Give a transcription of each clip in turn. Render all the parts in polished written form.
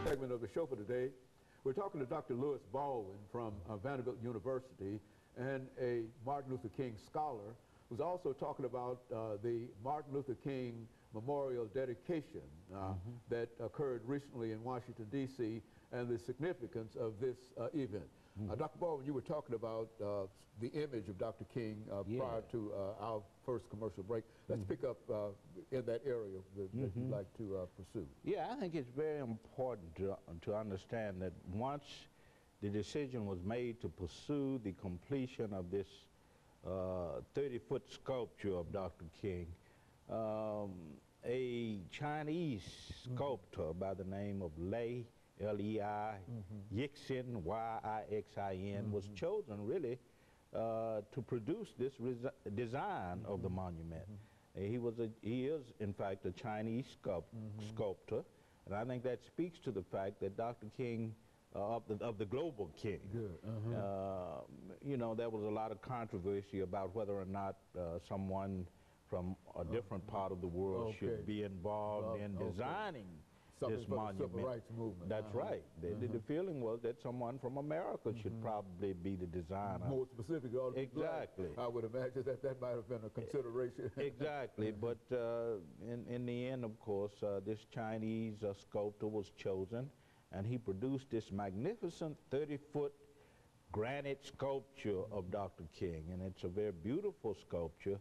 segment of the show for today. We're talking to Dr. Louis Baldwin from Vanderbilt University and a Martin Luther King scholar who's also talking about the Martin Luther King Memorial dedication that occurred recently in Washington, D.C., and the significance of this event. Dr. Baldwin, you were talking about the image of Dr. King prior to our first commercial break. Let's pick up in that area that you'd like to pursue. Yeah, I think it's very important to understand that once the decision was made to pursue the completion of this 30-foot sculpture of Dr. King, a Chinese sculptor by the name of Lei, L-E-I, Yixin, Y-I-X-I-N, was chosen really to produce this design of the monument. He is, in fact, a Chinese sculptor, and I think that speaks to the fact that Dr. King, of the global King, you know, there was a lot of controversy about whether or not someone from a different part of the world should be involved in designing this monument. The civil rights movement. That's right. The feeling was that someone from America should probably be the designer. More specifically, exactly. I would imagine that that might have been a consideration. Exactly, but in the end, of course, this Chinese sculptor was chosen, and he produced this magnificent 30-foot granite sculpture of Dr. King, and it's a very beautiful sculpture,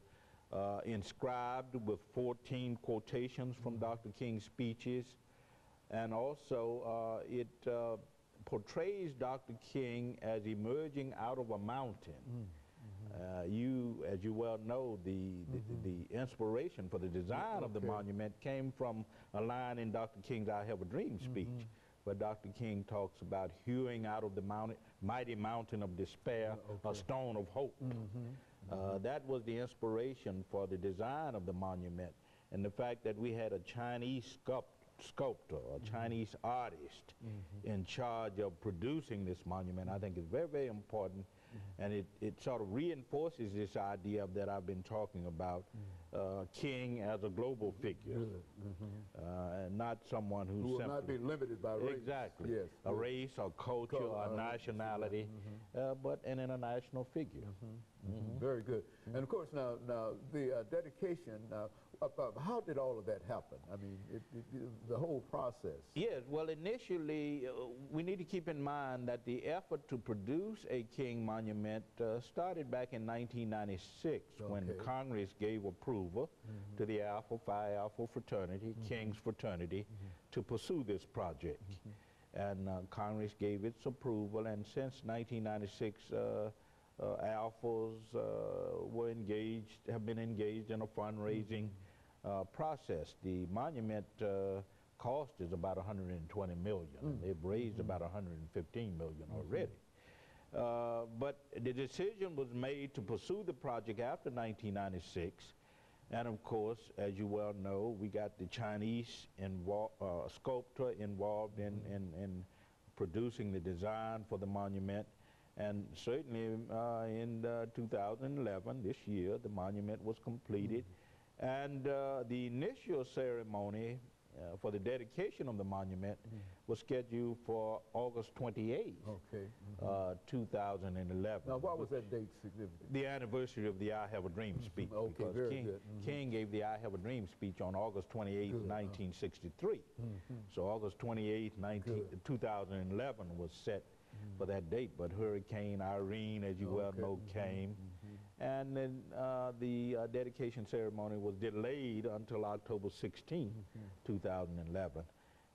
inscribed with 14 quotations from Dr. King's speeches. And also, it portrays Dr. King as emerging out of a mountain. As you well know, the inspiration for the design of the monument came from a line in Dr. King's I Have a Dream speech, where Dr. King talks about hewing out of the mighty mountain of despair a stone of hope. That was the inspiration for the design of the monument. And the fact that we had a Chinese sculptor, a Chinese artist in charge of producing this monument, I think is very, very important. And it sort of reinforces this idea that I've been talking about, King as a global figure, and not someone who will not be limited by race. Exactly. Yes. A race, or culture, or nationality, but an international figure. Very good. And of course, now the dedication, how did all of that happen? I mean, the whole process. Yes, well, initially, we need to keep in mind that the effort to produce a King monument started back in 1996 when Congress gave approval to the Alpha Phi Alpha fraternity, King's fraternity, to pursue this project. And Congress gave its approval, and since 1996, Alphas have been engaged in a fundraising process. The monument cost is about $120 million. They've raised about $115 million already. But the decision was made to pursue the project after 1996. And of course, as you well know, we got the Chinese sculptor involved in producing the design for the monument. And certainly in 2011, this year, the monument was completed. And the initial ceremony for the dedication of the monument was scheduled for August 28th, 2011. Now, why was that date significant? The anniversary of the I Have a Dream speech. Because King gave the I Have a Dream speech on August 28th, 1963. So August 28th, 2011 was set for that date, but Hurricane Irene, as you well know, came, and then the dedication ceremony was delayed until October 16, 2011.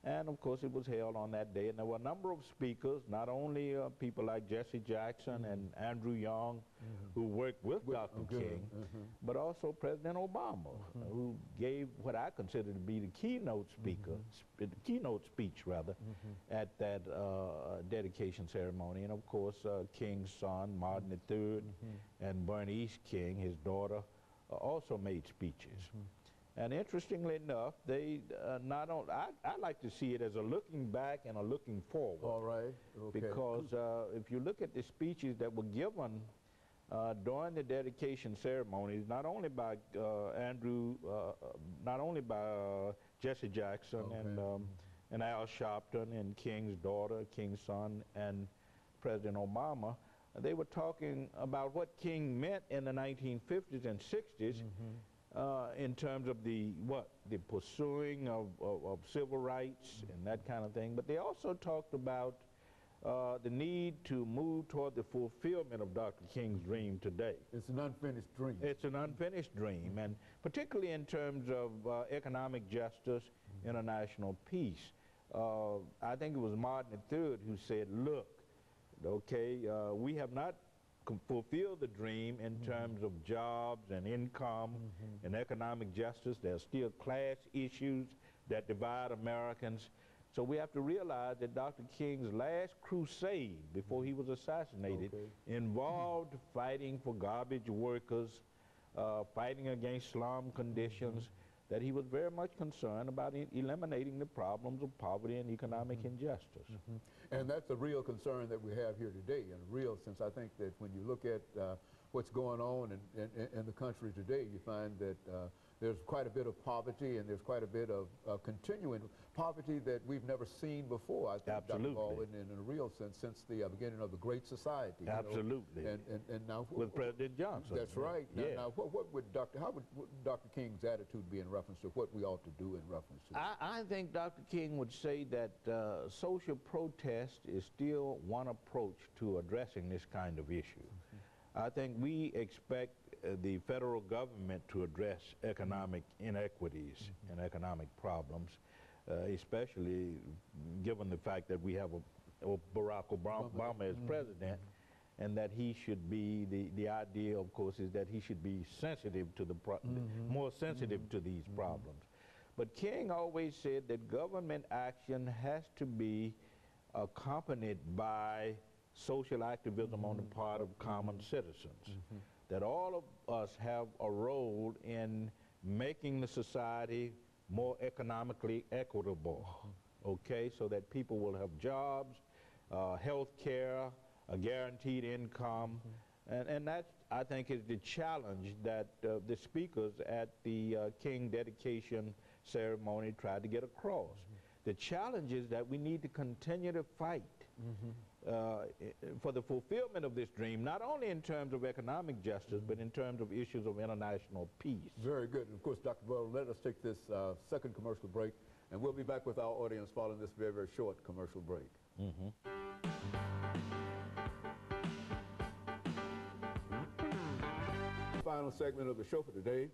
And of course, it was held on that day, and there were a number of speakers, not only people like Jesse Jackson and Andrew Young, who worked with Dr. King, but also President Obama, who gave what I consider to be the keynote speaker, the keynote speech rather, at that dedication ceremony. And of course, King's son, Martin III, and Bernice King, his daughter, also made speeches. And interestingly enough, they not only, I like to see it as a looking back and a looking forward. All right. Because if you look at the speeches that were given during the dedication ceremonies, not only by Jesse Jackson and Al Sharpton and King's daughter, King's son, and President Obama, they were talking about what King meant in the 1950s and 60s in terms of the pursuing of civil rights and that kind of thing. But they also talked about the need to move toward the fulfillment of Dr. King's dream today. It's an unfinished dream. It's an unfinished dream, and particularly in terms of economic justice, international peace. I think it was Martin III who said, look, okay, we have not fulfilled the dream in terms of jobs and income and economic justice. There's still class issues that divide Americans. So we have to realize that Dr. King's last crusade before he was assassinated involved fighting for garbage workers, fighting against slum conditions, that he was very much concerned about eliminating the problems of poverty and economic injustice. And that's a real concern that we have here today, and a real sense. I think that when you look at what's going on in the country today, you find that there's quite a bit of poverty, and there's quite a bit of continuing poverty that we've never seen before, I think, Absolutely. Dr. Baldwin, in a real sense, since the beginning of the Great Society. Absolutely. And now with President Johnson. That's right. Yeah. Now what would how would Dr. King's attitude be in reference to what we ought to do in reference to this? I think Dr. King would say that social protest is still one approach to addressing this kind of issue. I think we expect the federal government to address economic inequities and economic problems, especially given the fact that we have a Barack Obama as president, and that he should be, the idea, of course, is that he should be sensitive to the, more sensitive to these problems. But King always said that government action has to be accompanied by social activism on the part of common citizens. That all of us have a role in making the society more economically equitable, okay, so that people will have jobs, health care, a guaranteed income, and that, I think, is the challenge that the speakers at the King dedication ceremony tried to get across. The challenge is that we need to continue to fight for the fulfillment of this dream, not only in terms of economic justice, but in terms of issues of international peace. Very good. And of course, Dr. Baldwin, let us take this second commercial break, and we'll be back with our audience following this very, very short commercial break. Final segment of the show for today.